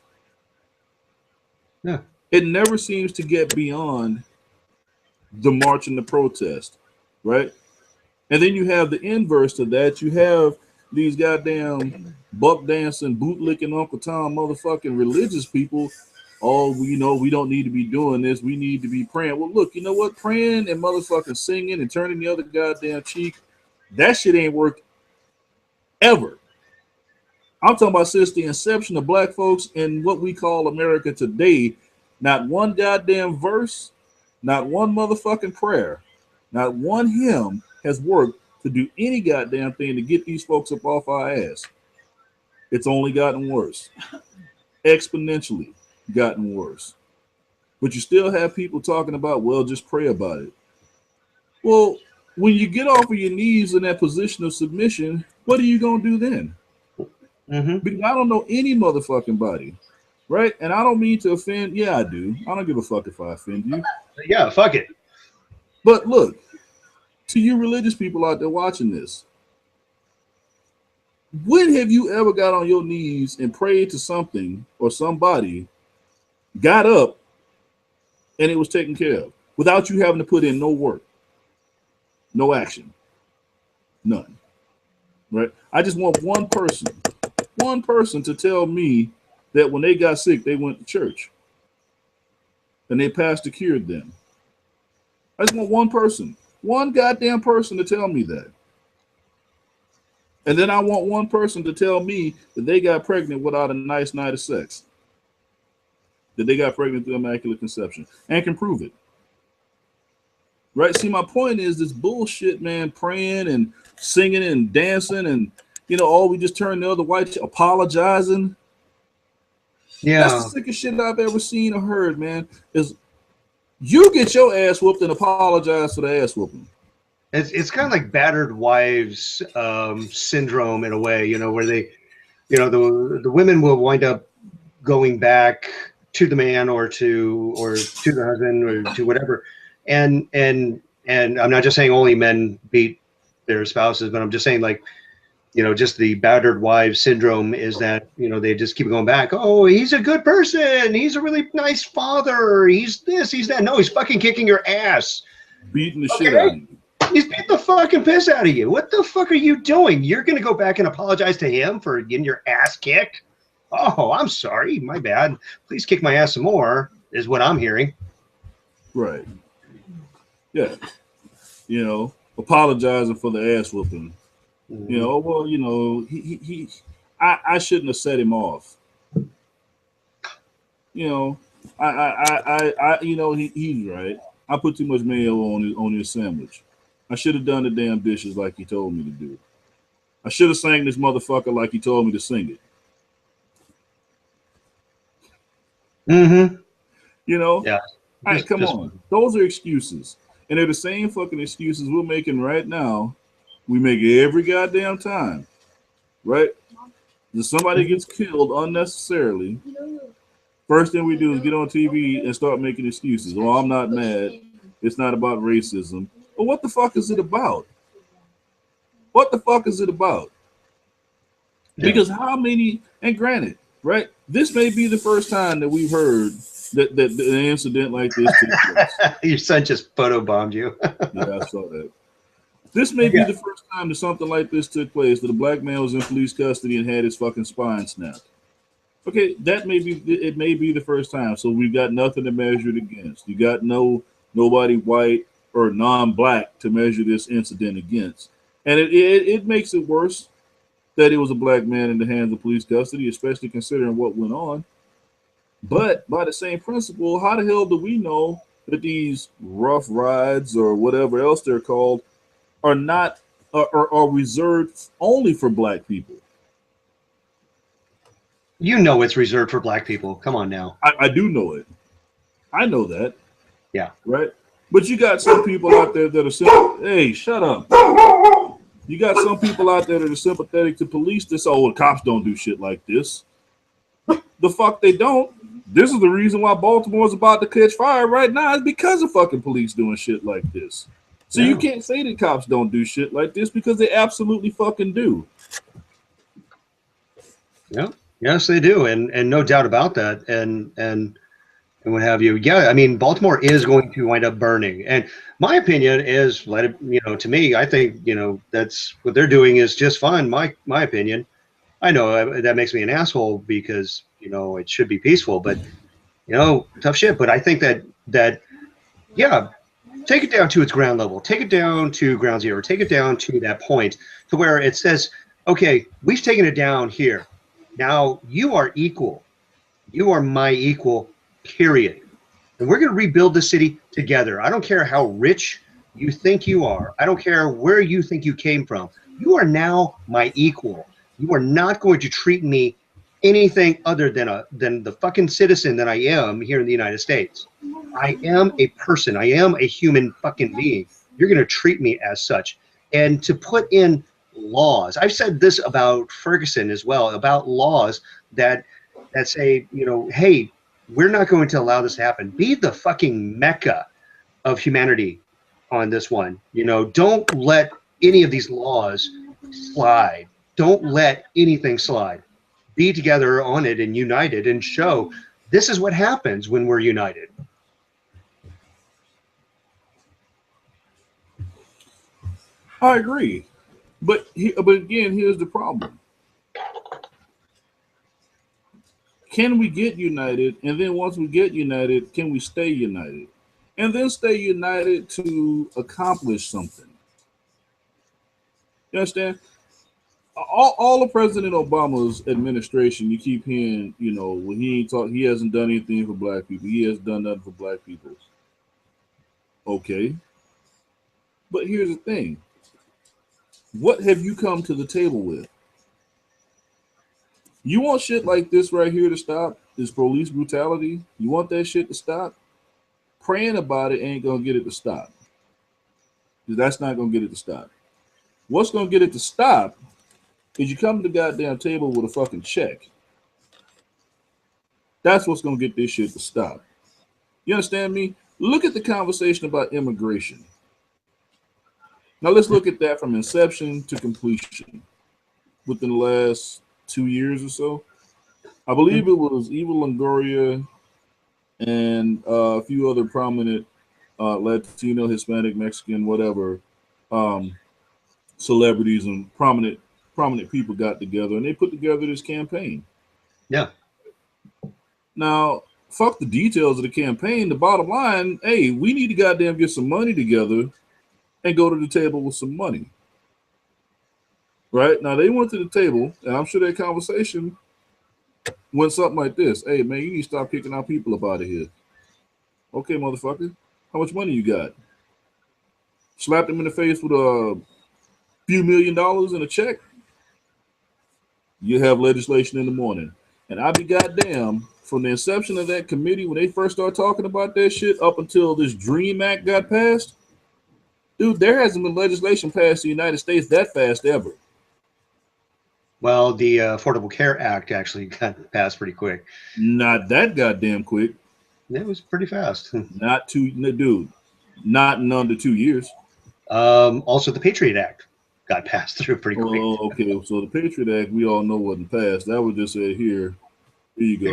Yeah. It never seems to get beyond the march and the protest, right? And then you have the inverse to that. You have these goddamn buck dancing, bootlicking Uncle Tom motherfucking religious people. Oh, we don't need to be doing this. We need to be praying. Well, look, you know what? Praying and motherfucking singing and turning the other goddamn cheek, that shit ain't worked ever. I'm talking about since the inception of black folks in what we call America today. Not one goddamn verse, not one motherfucking prayer, not one hymn has worked to do any goddamn thing to get these folks up off our ass. It's only gotten worse. exponentially gotten worse. But you still have people talking about, well, just pray about it. Well, when you get off of your knees in that position of submission, what are you going to do then? Mm-hmm. Because I don't know any motherfucking body, right? And I don't mean to offend. Yeah, I do. I don't give a fuck if I offend you. Yeah, fuck it. But look, to you religious people out there watching this, when have you ever got on your knees and prayed to something or somebody, got up, and it was taken care of without you having to put in no work, no action, none, right? I just want one person to tell me that when they got sick, they went to church and their pastor cured them. I just want one goddamn person to tell me that. And then I want one person to tell me that they got pregnant without a nice night of sex. That they got pregnant through immaculate conception and can prove it. Right? See, my point is this bullshit, man, praying and singing and dancing and, we just turned the other white, apologizing. Yeah. That's the sickest shit I've ever seen or heard, man, is you get your ass whooped and apologize for the ass whooping. It's kind of like battered wives syndrome in a way, where they, the women will wind up going back to the man or to the husband or to whatever, and I'm not just saying only men beat their spouses, but I'm just saying like, just the battered wives syndrome is that they just keep going back. Oh, he's a good person. He's a really nice father. He's this. He's that. No, he's fucking kicking your ass, beating the shit out of you. He's beat the fucking piss out of you. What the fuck are you doing? You're going to go back and apologize to him for getting your ass kicked? Oh, I'm sorry. My bad. Please kick my ass some more, is what I'm hearing. Right. Yeah. Apologizing for the ass whooping. I shouldn't have set him off. He's right. I put too much mayo on his sandwich. I should have done the damn dishes like he told me to do. I should have sang this motherfucker like he told me to sing it. Mm-hmm. Yeah. All right, come just on. Those are excuses. And they're the same fucking excuses we're making right now. We make every goddamn time. Right? If somebody gets killed unnecessarily, first thing we do is get on TV and start making excuses. Well, I'm not mad. It's not about racism. But what the fuck is it about? What the fuck is it about? Yeah. Because how many, and granted, right, this may be the first time that we've heard that an incident like this took place. Your son just photobombed you. Yeah, I saw that. This may be the first time that something like this took place, that a black man was in police custody and had his fucking spine snapped. Okay, it may be the first time, so we've got nothing to measure it against. You got nobody white or non-black to measure this incident against. And it makes it worse that it was a black man in the hands of police custody, especially considering what went on. But by the same principle, how the hell do we know that these rough rides or whatever else they're called are not are reserved only for black people? It's reserved for black people. Come on now. I do know it. I know that. Yeah. Right? But you got some people out there that are hey, shut up. You got some people out there that are sympathetic to police that say, oh, the cops don't do shit like this. The fuck they don't. This is the reason why Baltimore is about to catch fire right now, is because of fucking police doing shit like this. So you can't say that cops don't do shit like this, because they absolutely fucking do. Yeah. Yes, they do. And no doubt about that. And what have you. Yeah, I mean, Baltimore is going to wind up burning. And my opinion is, let it, to me, I think, that's what they're doing is just fine. My opinion. I know that makes me an asshole because, it should be peaceful, but, tough shit. But I think that, yeah, take it down to its ground level. Take it down to ground zero. Take it down to that point to where it says, okay, we've taken it down here. Now you are equal. You are my equal, period. And we're going to rebuild the city together. I don't care how rich you think you are. I don't care where you think you came from. You are now my equal. You are not going to treat me anything other than the fucking citizen that I am here in the United States. I am a person. I am a human fucking being. You're going to treat me as such. And to put in laws, I've said this about Ferguson as well, about laws that say, you know, hey, we're not going to allow this to happen. Be the fucking mecca of humanity on this one. You know, don't let any of these laws slide. Don't let anything slide. Be together on it and united and show this is what happens when we're united. I agree. But again, here's the problem. Can we get united? And then once we get united, can we stay united? And then stay united to accomplish something. You understand? All of President Obama's administration, you keep hearing, you know, when he hasn't done anything for black people. He has done nothing for black people. Okay. But here's the thing. What have you come to the table with? You want shit like this right here to stop? This police brutality? You want that shit to stop? Praying about it ain't gonna get it to stop. That's not gonna get it to stop. What's gonna get it to stop is you come to the goddamn table with a fucking check. That's what's gonna get this shit to stop. You understand me? Look at the conversation about immigration. Now let's look at that from inception to completion within the last 2 years or so. I believe it was Eva Longoria and a few other prominent Latino, Hispanic, Mexican, whatever celebrities and prominent people got together and they put together this campaign. Yeah. Now, fuck the details of the campaign. The bottom line, hey, we need to goddamn get some money together and go to the table with some money. Right? Now, they went to the table, and I'm sure that conversation went something like this. Hey, man, you need to stop kicking our people up out of here. Okay, motherfucker. How much money you got? Slapped him in the face with a few $1 million in a check? You have legislation in the morning. And I'll be goddamn, from the inception of that committee, when they first started talking about that shit, up until this DREAM Act got passed, dude, there hasn't been legislation passed in the United States that fast ever. Well, the Affordable Care Act actually got passed pretty quick. Not that goddamn quick. It was pretty fast. Not in under 2 years. Also, the Patriot Act got passed through pretty quick. Oh, okay. So the Patriot Act, we all know wasn't passed. That was just said here. Here you go.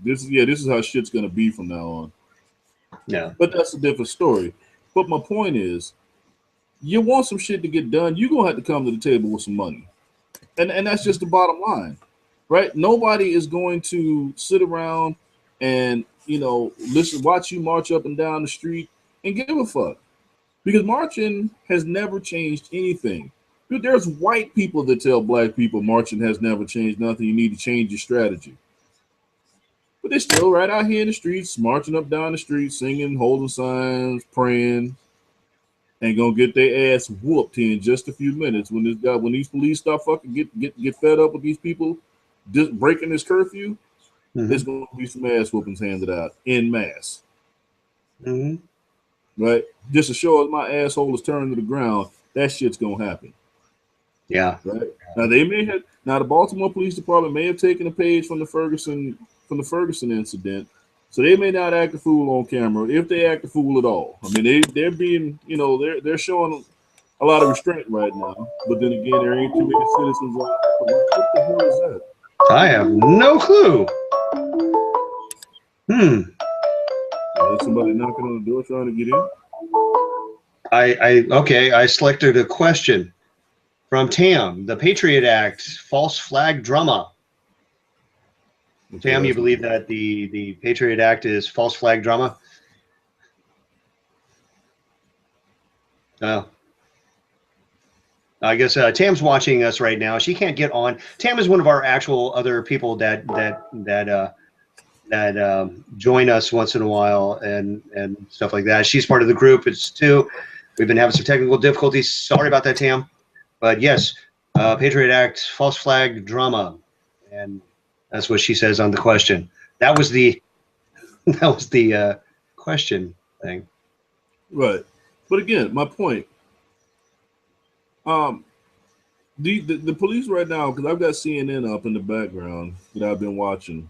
This is how shit's gonna be from now on. Yeah. But that's a different story. But my point is, you want some shit to get done, you're gonna have to come to the table with some money. And that's just the bottom line. Right? Nobody is going to sit around and, you know, watch you march up and down the street and give a fuck. Because marching has never changed anything. Dude, there's white people that tell black people marching has never changed nothing. You need to change your strategy. But they're still right out here in the streets, marching up down the street, singing, holding signs, praying, and gonna get their ass whooped here in just a few minutes. When these police start fucking get fed up with these people just breaking this curfew, there's gonna be some ass whoopings handed out en masse. Right? Just to show us my asshole is turned to the ground, that shit's gonna happen. Yeah. Right? Now the Baltimore Police Department may have taken a page from the Ferguson incident, so they may not act a fool on camera if they act a fool at all. I mean, they're being, you know, they're showing a lot of restraint right now. But then again, there ain't too many citizens. What the hell is that? I have no clue. Is somebody knocking on the door trying to get in? I selected a question from Tam. The Patriot Act, false flag drama. Tam, you believe that the Patriot Act is false flag drama? Oh. I guess Tam's watching us right now. She can't get on. Tam is one of our actual other people that join us once in a while and stuff like that. She's part of the group. It's too. We've been having some technical difficulties. Sorry about that, Tam. But yes, Patriot Act, false flag drama, and That's what she says on the question. That was the question thing. Right. But again, my point. Um, the police right now, because I've got CNN up in the background that I've been watching,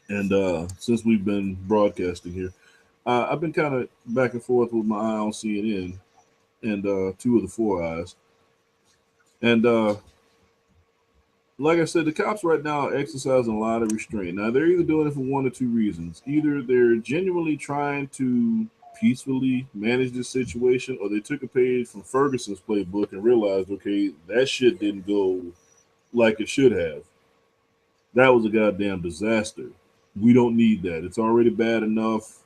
and since we've been broadcasting here, I've been kind of back and forth with my eye on CNN and two of the four eyes, and like I said, the cops right now are exercising a lot of restraint. Now they're either doing it for one or two reasons: either they're genuinely trying to peacefully manage this situation, or they took a page from Ferguson's playbook and realized, okay, that shit didn't go like it should have. That was a goddamn disaster. We don't need that. It's already bad enough.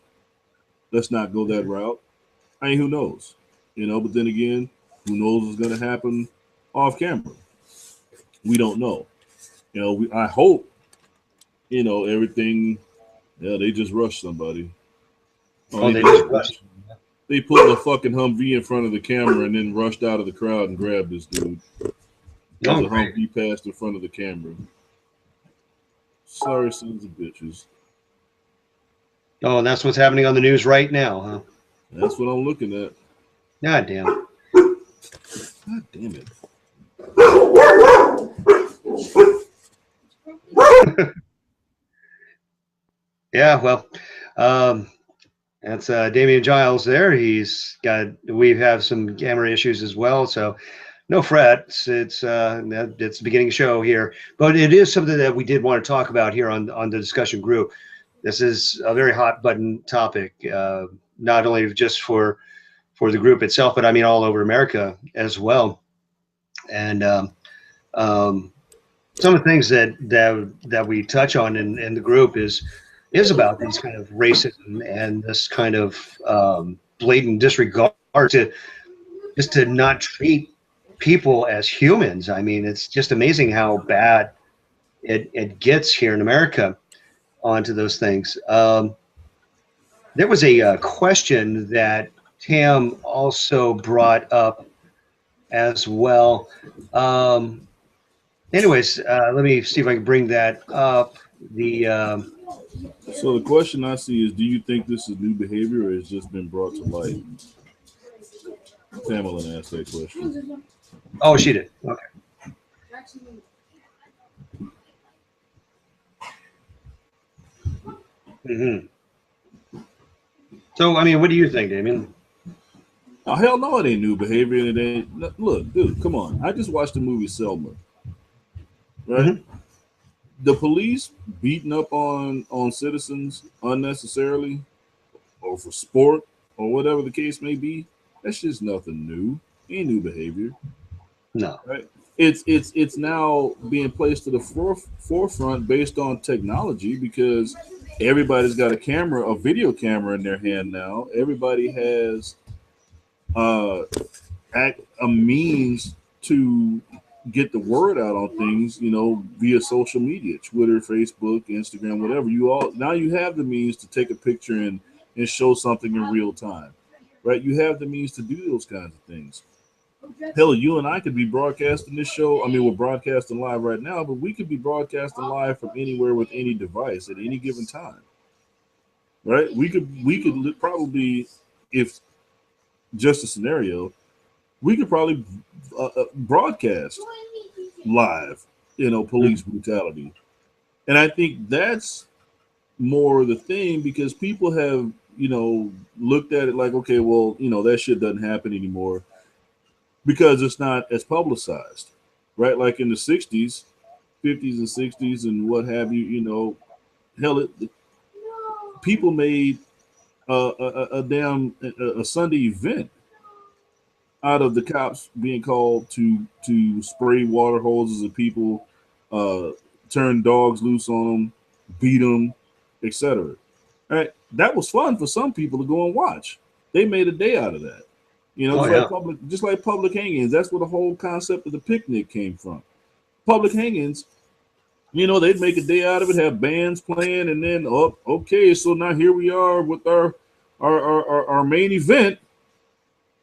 Let's not go that route. I mean, who knows? You know, but then again, who knows what's going to happen off camera? We don't know. You know, I hope, you know, everything, yeah, they just rushed somebody. Oh, Oh, they they just did. rushed. They pulled a fucking Humvee in front of the camera and then rushed out of the crowd and grabbed this dude. There's Oh, a great. Humvee passed in front of the camera. Sorry, sons of bitches. Oh, and that's what's happening on the news right now, huh? That's what I'm looking at. God damn. God damn it. Yeah, well, um, that's Damion Jiles there. We have some camera issues as well, so no fret. It's the beginning show here, but it is something that we did want to talk about here on the discussion group. This is a very hot button topic, not only just for the group itself, but I mean all over America as well. And um, some of the things that we touch on in the group is about these kind of racism and this kind of blatant disregard to just to not treat people as humans. I mean, it's just amazing how bad it gets here in America onto those things. There was a question that Tam also brought up as well. Anyways, let me see if I can bring that up. The So the question I see is, do you think this is new behavior or has just been brought to light? Pamela asked that question. Oh, she did. Okay. Hmm. So, I mean, what do you think, Damien? Oh, hell no, it ain't new behavior. And it ain't. Look, dude, come on. I just watched the movie Selma, right? Hmm. The police beating up on citizens unnecessarily or for sport or whatever the case may be, that's just nothing new. Ain't new behavior, No. right? It's now being placed to the forefront based on technology because everybody's got a camera, a video camera in their hand now. Everybody has uh, a means to get the word out on things, you know, via social media, Twitter, Facebook, Instagram, whatever. You all now you have the means to take a picture and show something in real time, right? You have the means to do those kinds of things. Hell, you and I could be broadcasting this show. I mean, we're broadcasting live right now, but we could be broadcasting live from anywhere with any device at any given time, right? We could probably, if just a scenario, we could probably broadcast live, you know, police brutality. And I think that's more the thing because people have, you know, looked at it like, okay, well, you know, that shit doesn't happen anymore because it's not as publicized, right? Like in the 60s, 50s, and 60s, and what have you, you know, hell, people made a damn a Sunday event out of the cops being called to spray water hoses at people, uh, turn dogs loose on them, beat them, etc. Right? That was fun for some people to go and watch. They made a day out of that. You know, Oh, yeah. just like public hangings. That's where the whole concept of the picnic came from. Public hangings, you know, they'd make a day out of it, have bands playing, and then oh, okay, so now here we are with our main event.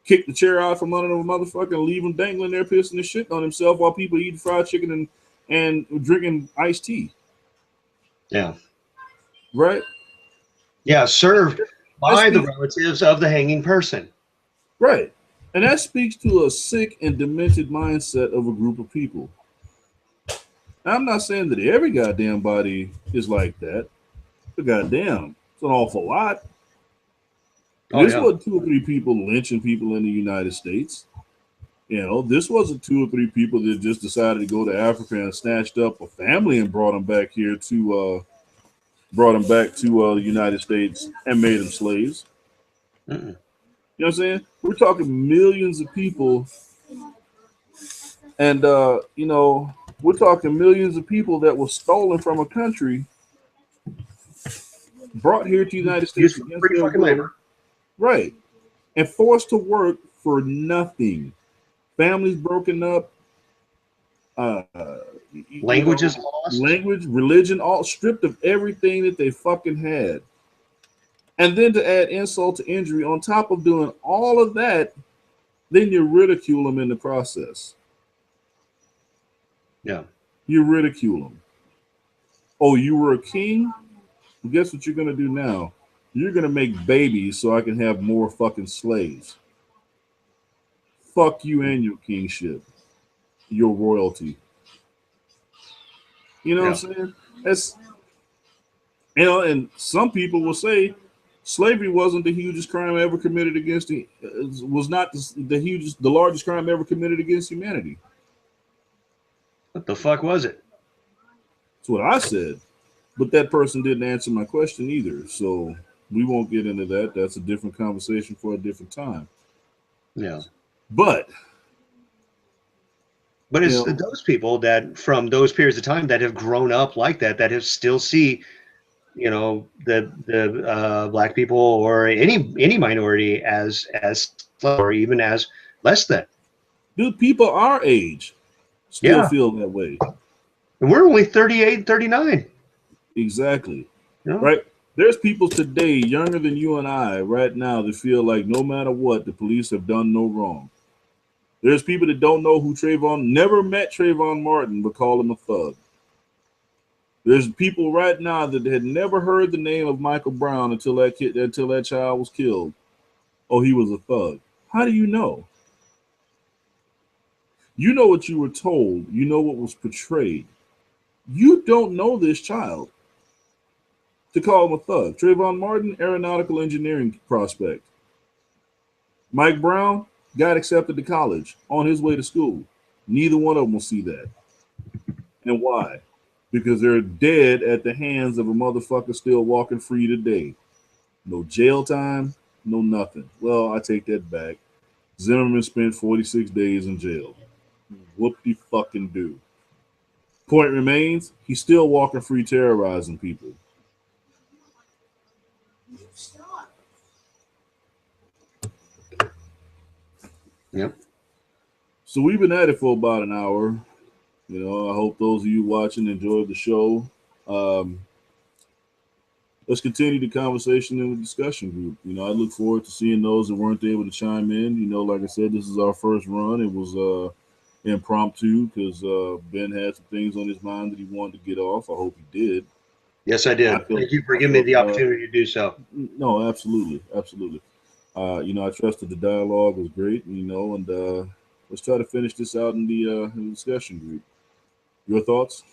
Kick the chair out from under the motherfucker and leave him dangling there, pissing and shit on himself while people eat fried chicken and drinking iced tea. Yeah. right? Yeah, served That by the speaks, relatives of the hanging person. right. And that speaks to a sick and demented mindset of a group of people. Now, I'm not saying that every goddamn body is like that, but goddamn, it's an awful lot. Oh This yeah. wasn't two or three people lynching people in the United States. You know, this wasn't two or three people that just decided to go to Africa and snatched up a family and brought them back here to the United States and made them slaves. Mm-mm. You know what I'm saying? We're talking millions of people, and we're talking millions of people that were stolen from a country, brought here to the United States Used for against free their fucking will, labor. right, and forced to work for nothing. Families broken up, uh, Languages lost. language, religion, all stripped of everything that they fucking had. And then to add insult to injury, on top of doing all of that, then you ridicule them in the process. Yeah. You ridicule them. Oh, you were a king? Well, guess what you're going to do now? You're going to make babies so I can have more fucking slaves. Fuck you and your kingship, your royalty. You know Yeah. what I'm saying? That's, and some people will say slavery wasn't the hugest crime ever committed against was not the largest crime ever committed against humanity. What the fuck was it? That's what I said. But that person didn't answer my question either. So we won't get into that. That's a different conversation for a different time. Yeah. But But you it's know, those people that from those periods of time that have grown up like that, that have still see, the black people or any minority as or even as less than. dude, people our age still Yeah. feel that way. And we're only 38 and 39. Exactly. You know? Right? There's people today younger than you and I right now that feel like no matter what, the police have done no wrong. There's people that don't know who never met Trayvon Martin, but call him a thug. There's people right now that had never heard the name of Michael Brown until that child was killed. Oh, he was a thug. How do you know? You know what you were told. You know what was portrayed. You don't know this child to call him a thug. Trayvon Martin, aeronautical engineering prospect. Mike Brown got accepted to college on his way to school. Neither one of them will see that. And why? Because they're dead at the hands of a motherfucker still walking free today. No jail time, no nothing. Well, I take that back. Zimmerman spent 46 days in jail. Whoop de fucking do. Point remains, he's still walking free terrorizing people. Yep. So we've been at it for about an hour. I hope those of you watching enjoyed the show. Um, let's continue the conversation in the discussion group. I look forward to seeing those that weren't able to chime in. Like I said, this is our first run. It was impromptu because Ben had some things on his mind that he wanted to get off. I hope he did. Yes, I I did. felt Thank you for I giving me felt the opportunity to do so. no, absolutely, absolutely. I trusted the dialogue was great. And let's try to finish this out in the discussion group. Your thoughts?